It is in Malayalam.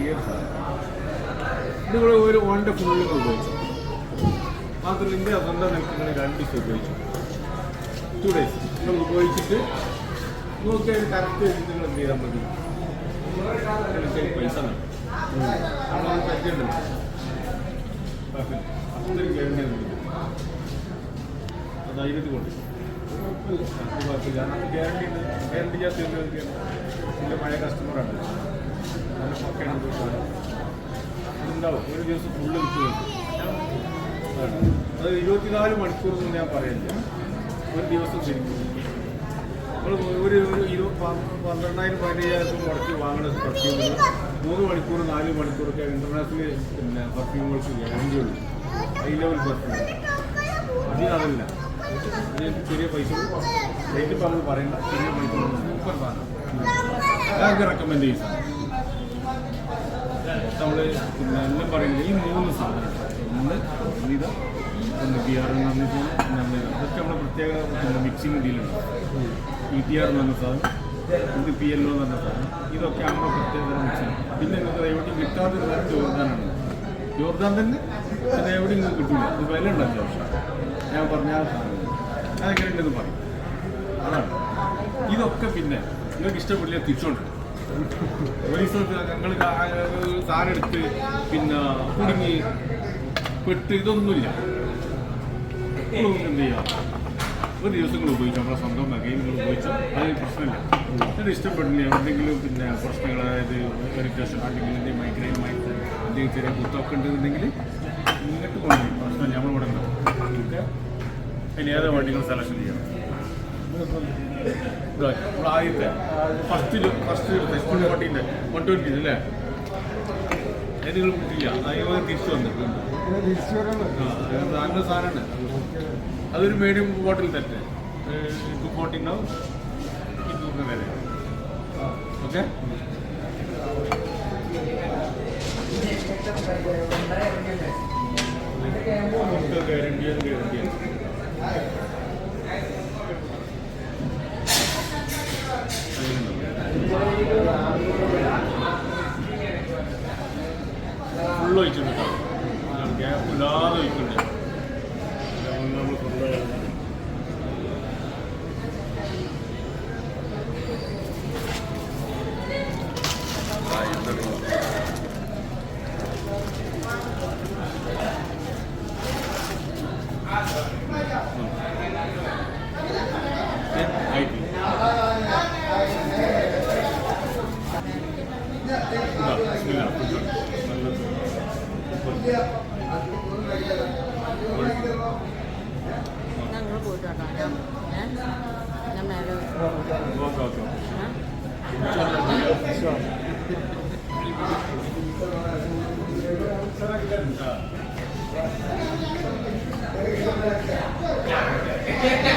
ക്ലിയർ സാധനം. നിങ്ങൾ ഒരു ഓൻ്റെ ഫുള്ള് ഉപയോഗിച്ചു. മാത്രമല്ല ഇന്ത്യ സ്വന്തം നിൽക്കുന്ന 2 ദിവസം ഉപയോഗിച്ചു. 2 days നിങ്ങൾ ഉപയോഗിച്ചിട്ട് നോക്കിയാൽ കറക്റ്റ് നിങ്ങൾ എന്ത് ചെയ്താൽ മതി. പൈസ നമ്മളത് പറ്റുന്നുണ്ട്. അത്രയും ഗ്യാരണ്ടി അത് ധൈര്യത്തിൽ കൊണ്ട് ഗ്യാരണ്ടി ഉണ്ട്. ഗ്യാരണ്ടി ഞാൻ തീർന്നു. എൻ്റെ പഴയ കസ്റ്റമറാണ്. നല്ല പക്കയാണ് അതുണ്ടാവും. ഒരു ദിവസം ഫുള്ള് വിറ്റ് കൊടുക്കും. അത് 24 മണിക്കൂറൊന്നും ഞാൻ പറയുന്നില്ല. ഒരു ദിവസം ശരിക്കും നമ്മൾ ഒരു 12,000-15,000 മുടക്കി വാങ്ങുന്ന പെർഫ്യൂമിന് 3 മണിക്കൂർ 4 മണിക്കൂറൊക്കെ ഇൻ്റർനാഷണൽ പിന്നെ പെർഫ്യൂമുകൾക്ക് ഗ്യാരണ്ടി ഉള്ളൂ. ഹൈ ലെവൽ പെർഫ്യൂം അതിനതല്ല. അതിന് ചെറിയ പൈസ റേറ്റ് ഇപ്പോൾ നമ്മൾ പറയണ്ട. ചെറിയ പൈസ സൂപ്പർ സാധനം. അതൊക്കെ റെക്കമെൻഡ് ചെയ്യുന്ന നമ്മൾ പിന്നെ എല്ലാം പറയുന്നത് ഈ 3 സാധനം. ഒന്ന് ഇത്, ഒന്ന് PR എന്ന് പറഞ്ഞിട്ട് അതൊക്കെ നമ്മൾ പ്രത്യേക പിന്നെ മിക്സിങ് ഡീലുണ്ട്. ETR എന്ന് പറഞ്ഞ സാധനം, ഇത് PLO എന്ന് പറഞ്ഞ സാധനം. ഇതൊക്കെ നമ്മൾ പ്രത്യേക മിക്സിങ്. പിന്നെ നിങ്ങൾക്ക് എവിടെയും കിട്ടാത്ത വേറെ ജോർദാനാണ്. ജോർദാൻ തന്നെ അത് എവിടെയും നിങ്ങൾക്ക് കിട്ടില്ല. ഇത് വില ഉണ്ട് അത്യാവശ്യം. ഞാൻ പറഞ്ഞ ആ സാധനം അതെങ്ങനെ ഉണ്ടെന്ന് പറയും. അതാണ് ഇതൊക്കെ. പിന്നെ നിങ്ങൾക്ക് ഇഷ്ടപ്പെട്ടില്ല തിരിച്ചുകൊണ്ട് ഒരു ദിവസം ഞങ്ങൾ സാധനം എടുത്ത് പിന്നെ കുടുങ്ങി പെട്ട് ഇതൊന്നുമില്ല. എന്ത് ചെയ്യാം, ഒരു ദിവസം നിങ്ങൾ ഉപയോഗിച്ചു നമ്മളെ സ്വന്തം നഗയിൽ നിങ്ങൾ ഉപയോഗിച്ചാൽ അതിന് പ്രശ്നമില്ല. അത് ഇഷ്ടപ്പെടില്ല. എന്തെങ്കിലും പിന്നെ പ്രശ്നങ്ങൾ, അതായത് ഇറിറ്റേഷൻ അല്ലെങ്കിൽ മൈഗ്രെയിൻ എന്തെങ്കിലും ചെറിയ കുത്തൊക്കെ ഉണ്ടെന്നുണ്ടെങ്കിൽ ഇങ്ങോട്ട് കൊണ്ടുപോയി പ്രശ്നമില്ല. നമ്മളിവിടെ ഉണ്ടാവും. നിങ്ങൾക്ക് അതിന് ഏതാ വേണ്ടി നിങ്ങൾ സെലക്ഷൻ ചെയ്യണം. നമ്മൾ ആദ്യത്തെ ഫസ്റ്റ് 140 120 അല്ലേ? അത് നിങ്ങൾ കിട്ടില്ല. അതിന് തിരിച്ചു വന്നിട്ടുണ്ട്. നല്ല സാധനമാണ്. അതൊരു മീഡിയം ബോട്ടിൽ തന്നെ 240 ഉണ്ടാവും. 200 വരെ. ഓക്കെ. ഗ്യാരണ്ടിയാണ്. ഫുള്ള് ഒഴിച്ചിട്ടുണ്ട്. ഗ്യാപ്പ് ഇല്ലാതെ ഒഴിക്കുന്നുണ്ട്. നമ്മൾ ഫുള്ള് Okay.